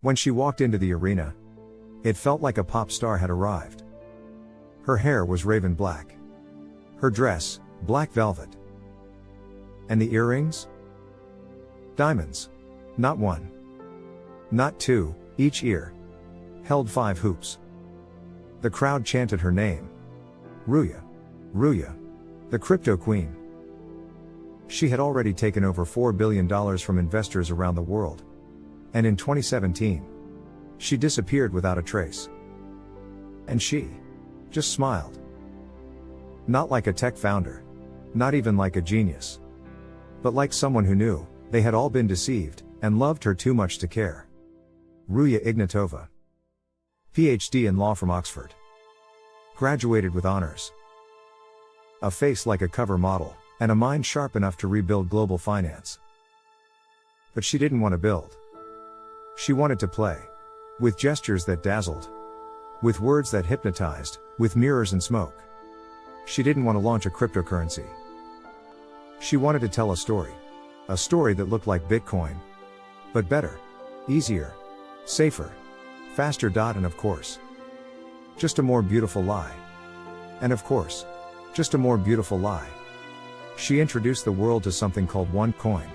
When she walked into the arena, it felt like a pop star had arrived. Her hair was raven black. Her dress, black velvet. And the earrings? Diamonds. Not one. Not two, each ear held 5 hoops. The crowd chanted her name. Ruja. Ruja. The CryptoQueen. She had already taken over $4 billion from investors around the world. And in 2017, she disappeared without a trace. And she just smiled. Not like a tech founder. Not even like a genius. But like someone who knew they had all been deceived and loved her too much to care. Ruja Ignatova. PhD in law from Oxford. Graduated with honors. A face like a cover model, and a mind sharp enough to rebuild global finance. But she didn't want to build. She wanted to play. With gestures that dazzled. With words that hypnotized, with mirrors and smoke. She didn't want to launch a cryptocurrency. She wanted to tell a story. A story that looked like Bitcoin. But better. Easier. Safer. Faster. And of course, just a more beautiful lie. And of course, just a more beautiful lie. She introduced the world to something called Onecoin.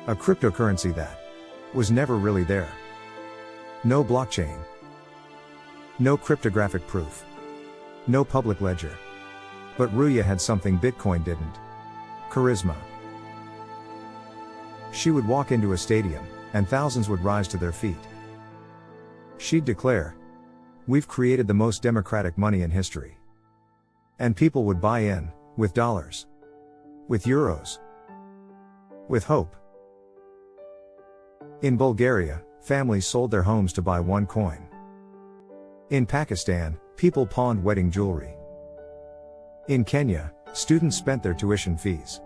A cryptocurrency that was never really there. No blockchain. No cryptographic proof. No public ledger. But Ruja had something Bitcoin didn't. Charisma. She would walk into a stadium, and thousands would rise to their feet. She'd declare, "We've created the most democratic money in history." And people would buy in, with dollars. With euros. With hope. In Bulgaria, families sold their homes to buy Onecoin. In Pakistan, people pawned wedding jewelry. In Kenya, students spent their tuition fees.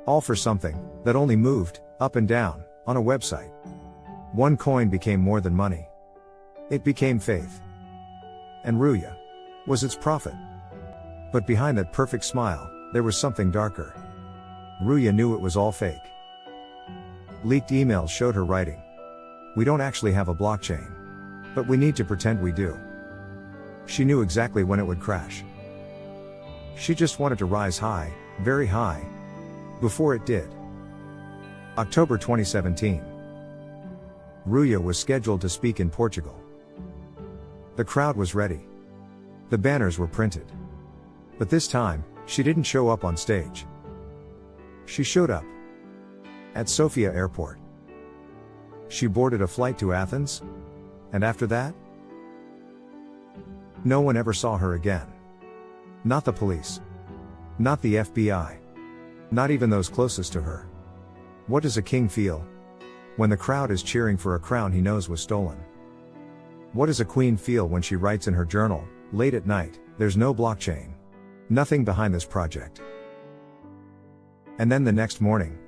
All for something that only moved up and down on a website. Onecoin became more than money. It became faith. And Ruja was its prophet. But behind that perfect smile, there was something darker. Ruja knew it was all fake. Leaked emails showed her writing, "We don't actually have a blockchain. But we need to pretend we do." She knew exactly when it would crash. She just wanted to rise high, very high. Before it did. October 2017. Ruja was scheduled to speak in Portugal. The crowd was ready. The banners were printed. But this time, she didn't show up on stage. She showed up at Sofia Airport. She boarded a flight to Athens. And after that, no one ever saw her again. Not the police. Not the FBI. Not even those closest to her. What does a king feel when the crowd is cheering for a crown he knows was stolen? What does a queen feel when she writes in her journal, late at night, "There's no blockchain. Nothing behind this project." And then the next morning,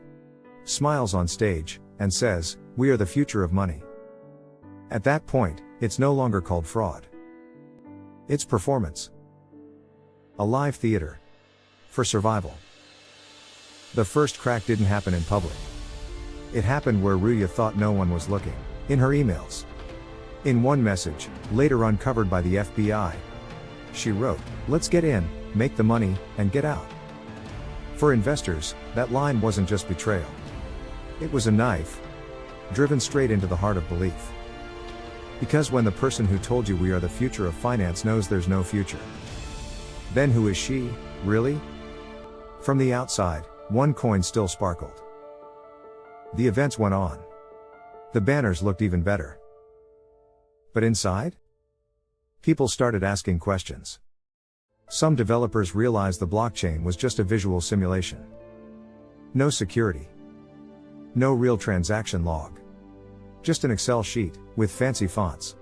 smiles on stage, and says, "We are the future of money." At that point, it's no longer called fraud. It's performance. A live theater. For survival. The first crack didn't happen in public. It happened where Ruja thought no one was looking. In her emails. In one message, later uncovered by the FBI. She wrote, "Let's get in, make the money, and get out." For investors, that line wasn't just betrayal. It was a knife. Driven straight into the heart of belief. Because when the person who told you we are the future of finance knows there's no future, then who is she, really? From the outside, Onecoin still sparkled. The events went on. The banners looked even better. But inside? People started asking questions. Some developers realized the blockchain was just a visual simulation. No security. No real transaction log. Just an Excel sheet, with fancy fonts.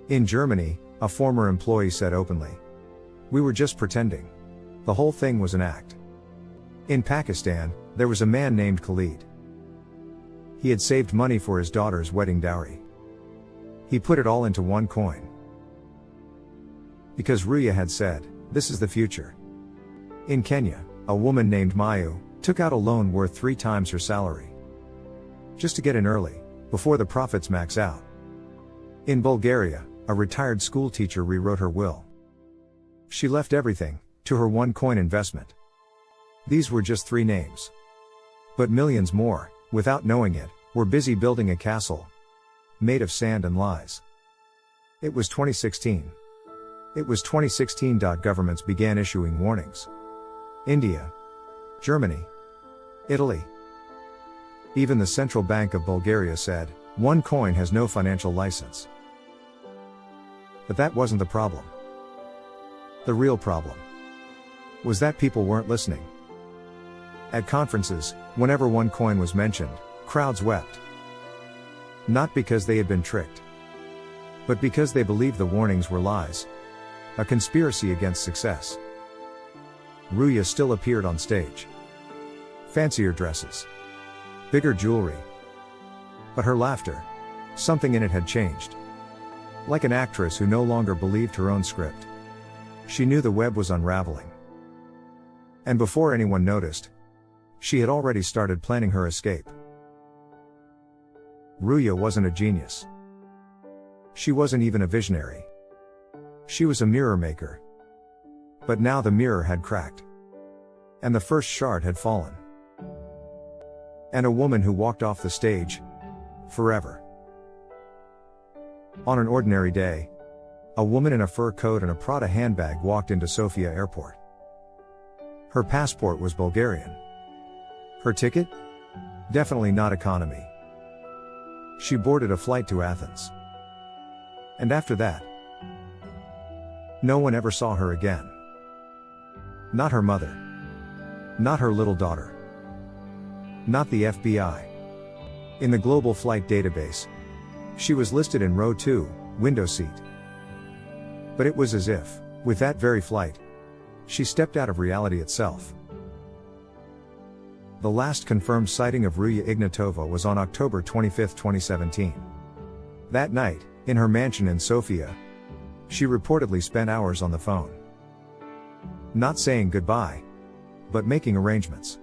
In Germany, a former employee said openly, "We were just pretending. The whole thing was an act." In Pakistan, there was a man named Khalid. He had saved money for his daughter's wedding dowry. He put it all into Onecoin. Because Ruja had said, "This is the future." In Kenya, a woman named Mayu took out a loan worth 3 times her salary. Just to get in early, before the profits max out. In Bulgaria, a retired school teacher rewrote her will. She left everything to her Onecoin investment. These were just 3 names. But millions more, without knowing it, were busy building a castle made of sand and lies. It was 2016. It was 2016. Governments began issuing warnings. India, Germany, Italy. Even the Central Bank of Bulgaria said, Onecoin has no financial license. But that wasn't the problem. The real problem was that people weren't listening. At conferences, whenever Onecoin was mentioned, crowds wept. Not because they had been tricked, but because they believed the warnings were lies. A conspiracy against success. Ruja still appeared on stage. Fancier dresses. Bigger jewelry. But her laughter, something in it had changed. Like an actress who no longer believed her own script. She knew the web was unraveling. And before anyone noticed, she had already started planning her escape. Ruja wasn't a genius. She wasn't even a visionary. She was a mirror maker. But now the mirror had cracked. And the first shard had fallen. And a woman who walked off the stage, forever. On an ordinary day, a woman in a fur coat and a Prada handbag walked into Sofia airport. Her passport was Bulgarian. Her ticket? Definitely not economy. She boarded a flight to Athens. And after that, no one ever saw her again. Not her mother. Not her little daughter. Not the FBI. In the global flight database, she was listed in row 2, window seat. But it was as if, with that very flight, she stepped out of reality itself. The last confirmed sighting of Ruja Ignatova was on October 25, 2017. That night, in her mansion in Sofia, she reportedly spent hours on the phone. Not saying goodbye, but making arrangements.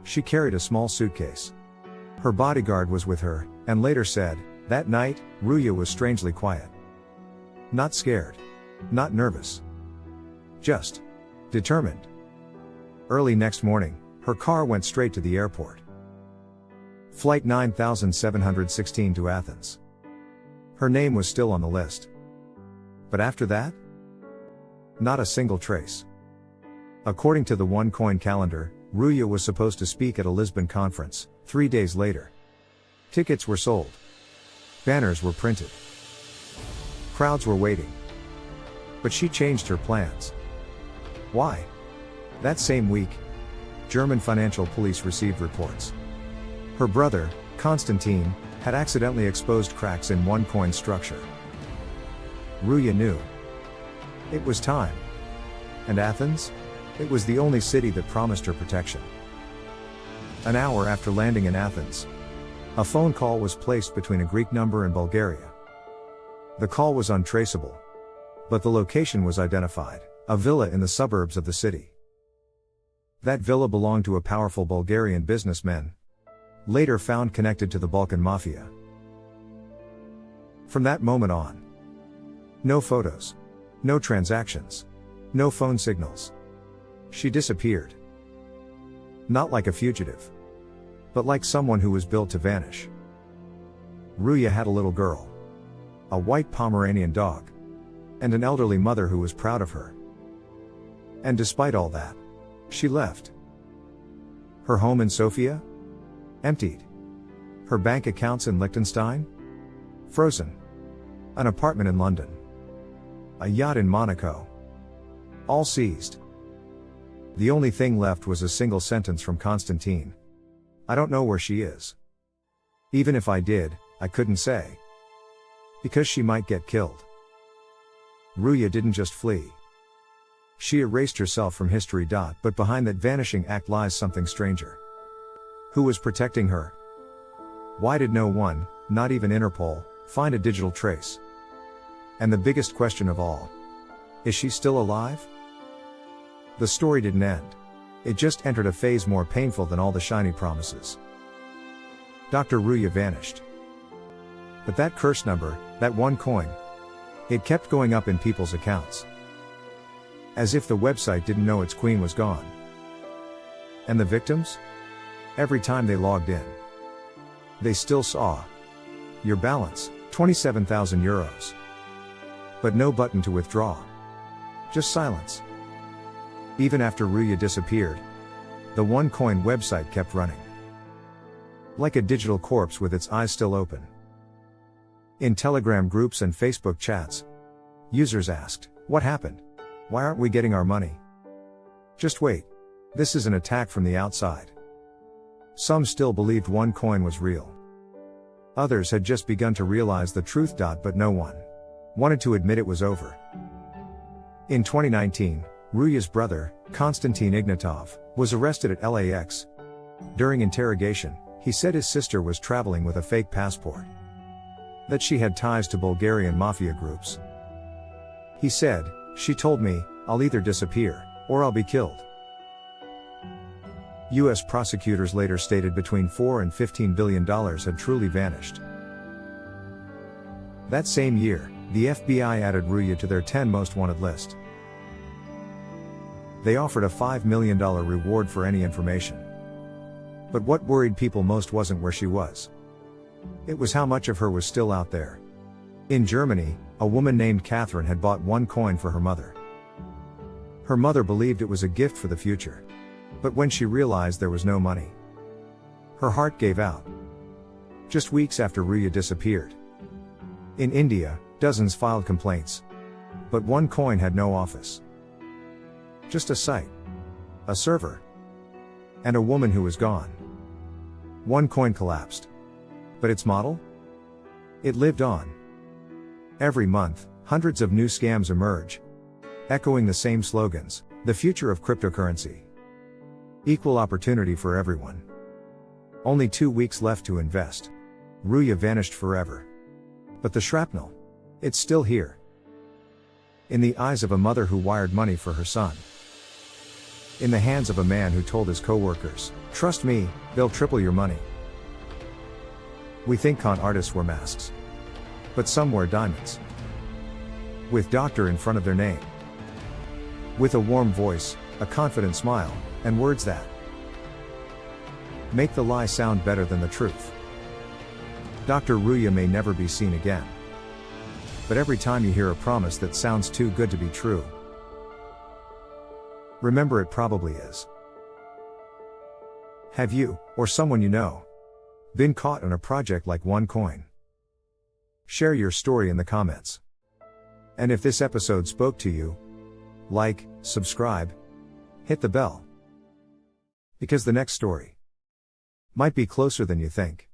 She carried a small suitcase. Her bodyguard was with her, and later said, that night, Ruja was strangely quiet. Not scared. Not nervous. Just determined. Early next morning, her car went straight to the airport. Flight 9716 to Athens. Her name was still on the list. But after that? Not a single trace. According to the Onecoin calendar, Ruja was supposed to speak at a Lisbon conference, 3 days later. Tickets were sold. Banners were printed. Crowds were waiting. But she changed her plans. Why? That same week, German financial police received reports. Her brother, Konstantin, had accidentally exposed cracks in Onecoin's structure. Ruja knew. It was time. And Athens? It was the only city that promised her protection. An hour after landing in Athens, a phone call was placed between a Greek number and Bulgaria. The call was untraceable. But the location was identified, a villa in the suburbs of the city. That villa belonged to a powerful Bulgarian businessman, later found connected to the Balkan Mafia. From that moment on, no photos, no transactions, no phone signals. She disappeared. Not like a fugitive, but like someone who was built to vanish. Ruja had a little girl, a white Pomeranian dog, and an elderly mother who was proud of her. And despite all that, she left. Her home in Sofia? Emptied. Her bank accounts in Liechtenstein? Frozen. An apartment in London. A yacht in Monaco. All seized. The only thing left was a single sentence from Konstantin. I don't know where she is. Even if I did, I couldn't say. Because she might get killed. Ruja didn't just flee. She erased herself from history. But behind that vanishing act lies something stranger. Who was protecting her? Why did no one, not even Interpol, find a digital trace? And the biggest question of all, is she still alive? The story didn't end. It just entered a phase more painful than all the shiny promises. Dr. Ruja vanished. But that cursed number, that Onecoin, it kept going up in people's accounts. As if the website didn't know its queen was gone. And the victims? Every time they logged in, they still saw your balance, 27,000 euros. But no button to withdraw. Just silence. Even after Ruja disappeared, the Onecoin website kept running. Like a digital corpse with its eyes still open. In Telegram groups and Facebook chats, users asked, "What happened? Why aren't we getting our money?" Just wait. This is an attack from the outside. Some still believed Onecoin was real. Others had just begun to realize the truth. But no one wanted to admit it was over. In 2019, Ruja's brother, Konstantin Ignatov, was arrested at LAX. During interrogation, he said his sister was traveling with a fake passport. That she had ties to Bulgarian mafia groups. He said, "She told me, I'll either disappear, or I'll be killed." US prosecutors later stated between $4 and $15 billion had truly vanished. That same year, the FBI added Ruja to their 10 most wanted list. They offered a $5 million reward for any information. But what worried people most wasn't where she was. It was how much of her was still out there. In Germany, a woman named Catherine had bought Onecoin for her mother. Her mother believed it was a gift for the future. But when she realized there was no money, her heart gave out. Just weeks after Ruja disappeared. In India, dozens filed complaints. But Onecoin had no office. Just a site. A server. And a woman who was gone. Onecoin collapsed. But its model? It lived on. Every month, hundreds of new scams emerge. Echoing the same slogans, the future of cryptocurrency. Equal opportunity for everyone. Only 2 weeks left to invest. Ruja vanished forever. But the shrapnel? It's still here. In the eyes of a mother who wired money for her son. In the hands of a man who told his co-workers, "Trust me, they'll triple your money." We think con artists wear masks. But some wear diamonds. With doctor in front of their name. With a warm voice, a confident smile, and words that make the lie sound better than the truth. Dr. Ruja may never be seen again. But every time you hear a promise that sounds too good to be true, remember it probably is. Have you, or someone you know, been caught in a project like Onecoin? Share your story in the comments. And if this episode spoke to you, like, subscribe, hit the bell. Because the next story might be closer than you think.